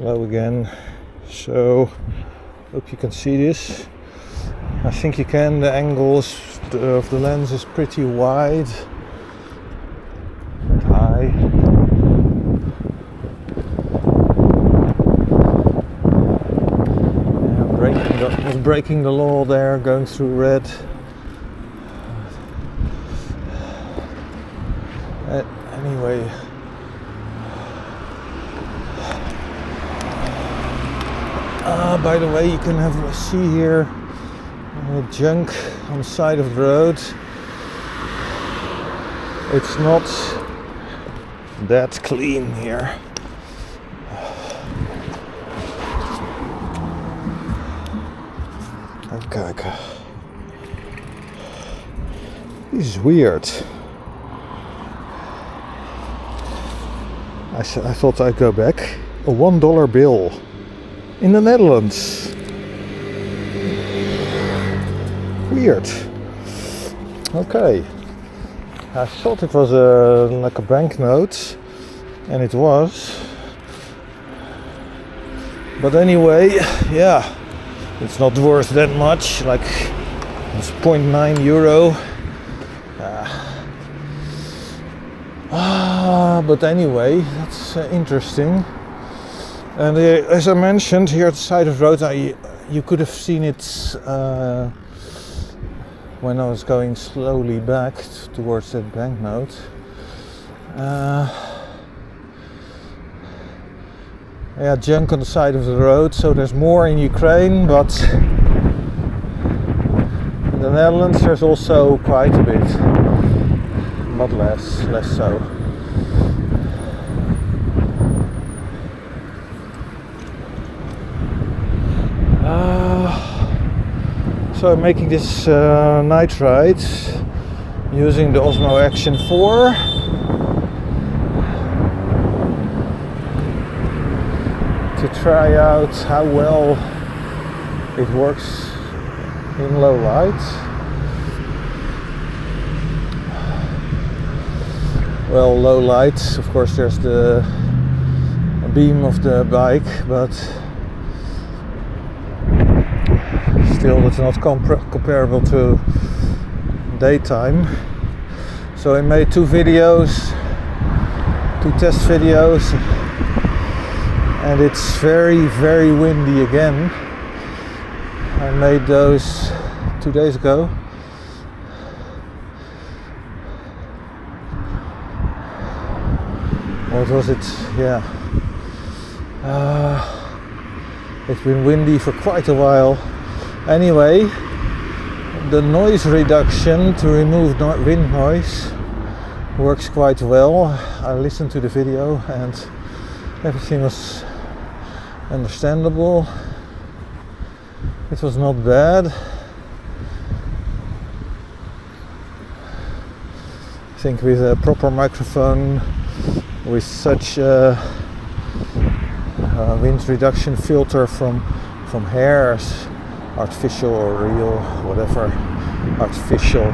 Hello again. So, hope you can see this. I think you can. The angles of the lens is pretty wide and high. Yeah, breaking the law there, going through red. Anyway. By the way, you can see here junk on the side of the road. It's not that clean here. Okay. This is weird. I thought I'd go back. A $1 bill. In the Netherlands. Weird. Okay. I thought it was like a banknote, and it was. But anyway, yeah, it's not worth that much. Like it's 0.9 euro. But anyway, that's interesting. And as I mentioned, here at the side of the road, you could have seen it when I was going slowly back towards that banknote. Yeah, junk on the side of the road, so there's more in Ukraine, but in the Netherlands there's also quite a bit, but less so. So I'm making this night ride using the Osmo Action 4. To try out how well it works in low light. Well, low light, of course there's the beam of the bike, but still it's not comparable to daytime. So I made two test videos, and it's very, very windy again. I made those 2 days ago. What was it? Yeah. It's been windy for quite a while. Anyway, the noise reduction to remove wind noise works quite well. I listened to the video and everything was understandable. It was not bad. I think with a proper microphone with such a wind reduction filter from hairs, artificial or real, whatever, artificial.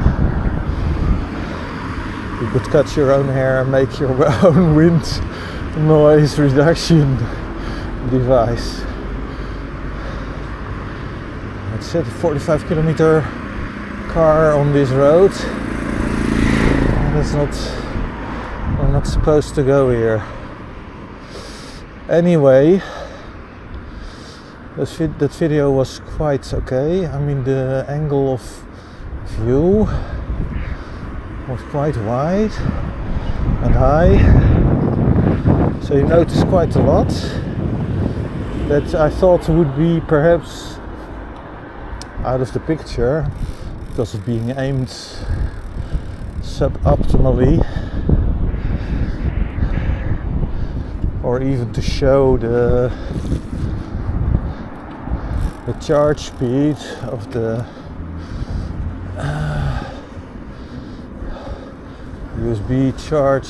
You could cut your own hair and make your own wind noise reduction device. It's a 45 kilometer car on this road. That's not, I'm not supposed to go here. Anyway, that video was quite okay. I mean, the angle of view was quite wide and high, so you notice quite a lot that I thought would be perhaps out of the picture because of being aimed suboptimally, or even to show the charge speed of the USB charge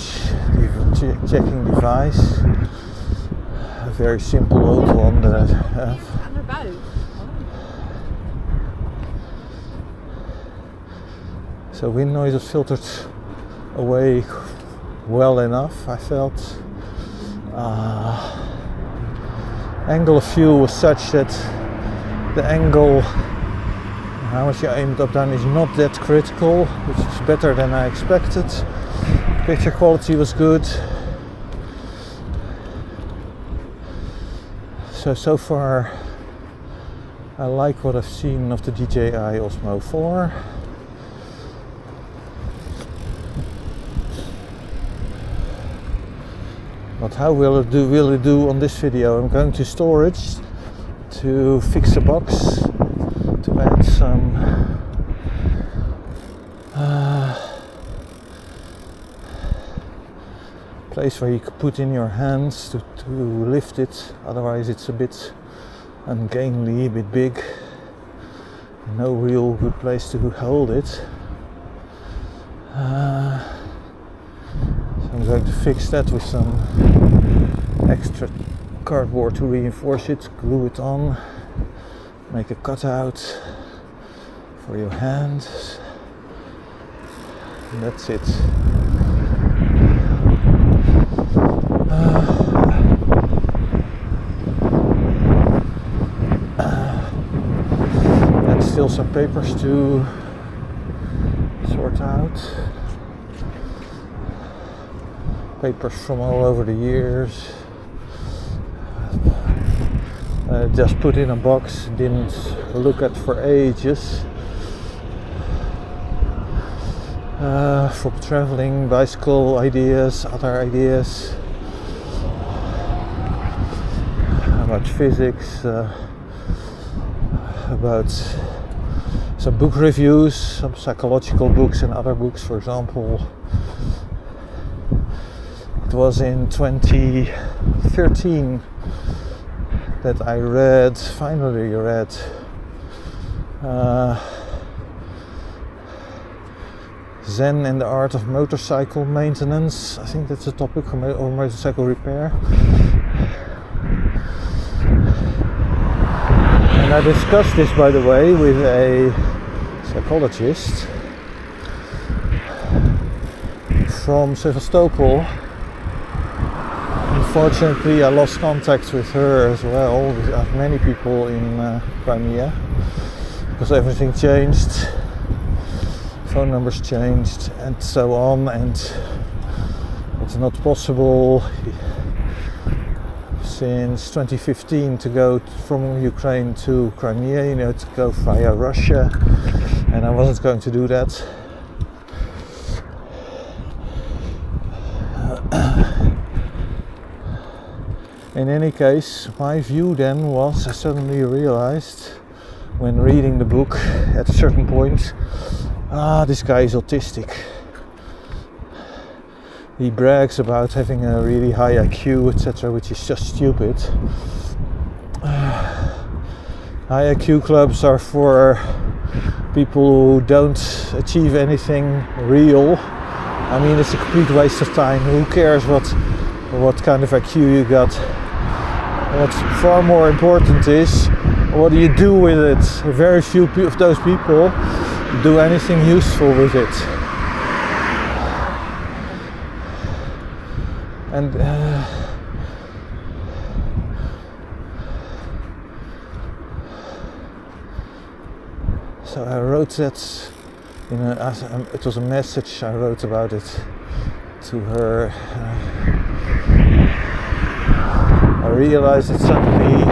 checking device. A very simple old one that I have. So wind noise is filtered away well enough, I felt. angle of view was such that the angle, how much you aimed up down, is not that critical, which is better than I expected. Picture quality was good. So far I like what I've seen of the DJI Osmo 4. But how will it do on this video? I'm going to storage to fix a box, to add some place where you could put in your hands to lift it. Otherwise it's a bit ungainly, a bit big. No real good place to hold it. So I'm going to fix that with some extra cardboard to reinforce it, glue it on, make a cutout for your hands, and that's it. And still some papers to sort out. Papers from all over the years. Just put in a box, didn't look at for ages. From traveling, bicycle ideas, other ideas about physics, about some book reviews, some psychological books and other books. For example, it was in 2013 that I finally read Zen and the Art of Motorcycle Maintenance. I think that's a topic, or motorcycle repair. And I discussed this, by the way, with a psychologist from Sevastopol. Unfortunately, I lost contact with her as well, with many people in Crimea, because everything changed, phone numbers changed and so on, and it's not possible since 2015 to go from Ukraine to Crimea, to go via Russia, and I wasn't going to do that. In any case, my view then was, I suddenly realized when reading the book at a certain point, this guy is autistic. He brags about having a really high IQ, etc., which is just stupid. High IQ clubs are for people who don't achieve anything real. I mean, it's a complete waste of time. Who cares what kind of IQ you got? What's far more important is, what do you do with it? Very few of those people do anything useful with it. And so I wrote that it was a message I wrote about it to her. I realized it suddenly.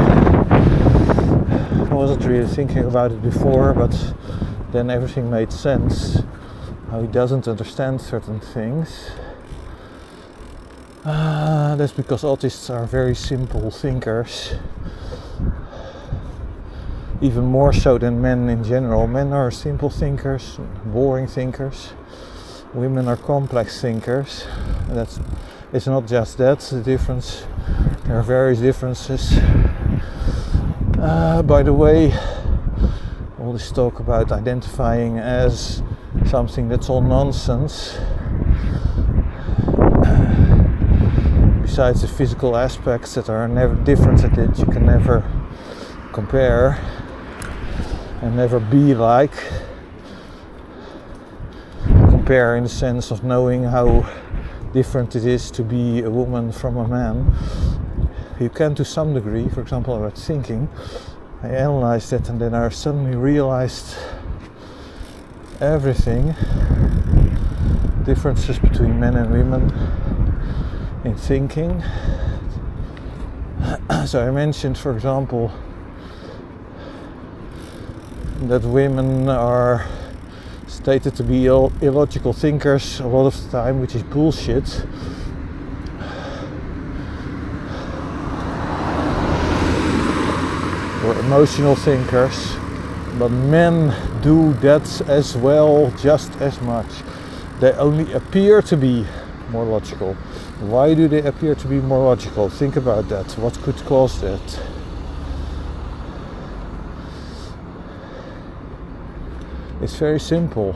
I wasn't really thinking about it before, but then everything made sense. How he doesn't understand certain things. That's because autists are very simple thinkers. Even more so than men in general. Men are simple thinkers, boring thinkers. Women are complex thinkers. It's not just that, the difference. There are various differences. By the way, all this talk about identifying as something that's all nonsense. Besides the physical aspects that are never different, that you can never compare and never be like. Compare in the sense of knowing how different it is to be a woman from a man. you can to some degree. For example, about thinking, I analyzed it and then I suddenly realized everything, differences between men and women in thinking. So I mentioned, for example, that women are stated to be illogical thinkers a lot of the time, which is bullshit. Or emotional thinkers, but men do that as well, just as much. They only appear to be more logical. Why do they appear to be more logical? Think about that. What could cause that? It's very simple.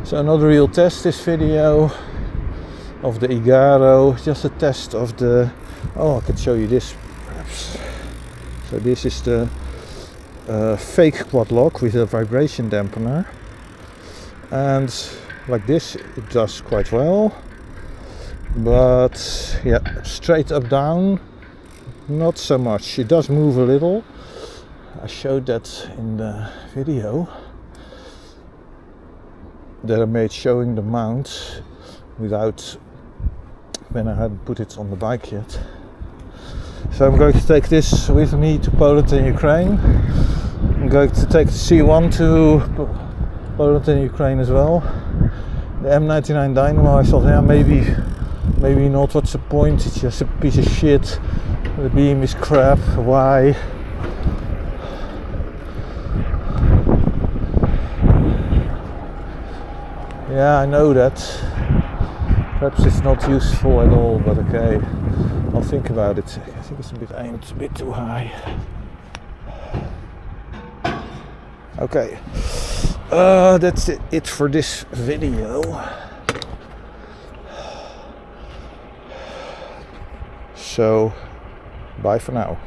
So not a real test, this video of the Igaro, just a test of the, I could show you this perhaps. So this is the fake quad lock with a vibration dampener, and like this it does quite well, but yeah, straight up down not so much. It does move a little. I showed that in the video that I made showing the mount without, when I hadn't put it on the bike yet. So I'm going to take this with me to Poland and Ukraine. I'm going to take the C1 to Poland and Ukraine as well. The M99 dynamo, I thought, yeah, maybe not, what's the point, it's just a piece of shit. The beam is crap, why? Yeah, I know that. Perhaps it's not useful at all, but okay, I'll think about it. I think it's a bit aimed a bit too high. Okay, that's it for this video. So, bye for now.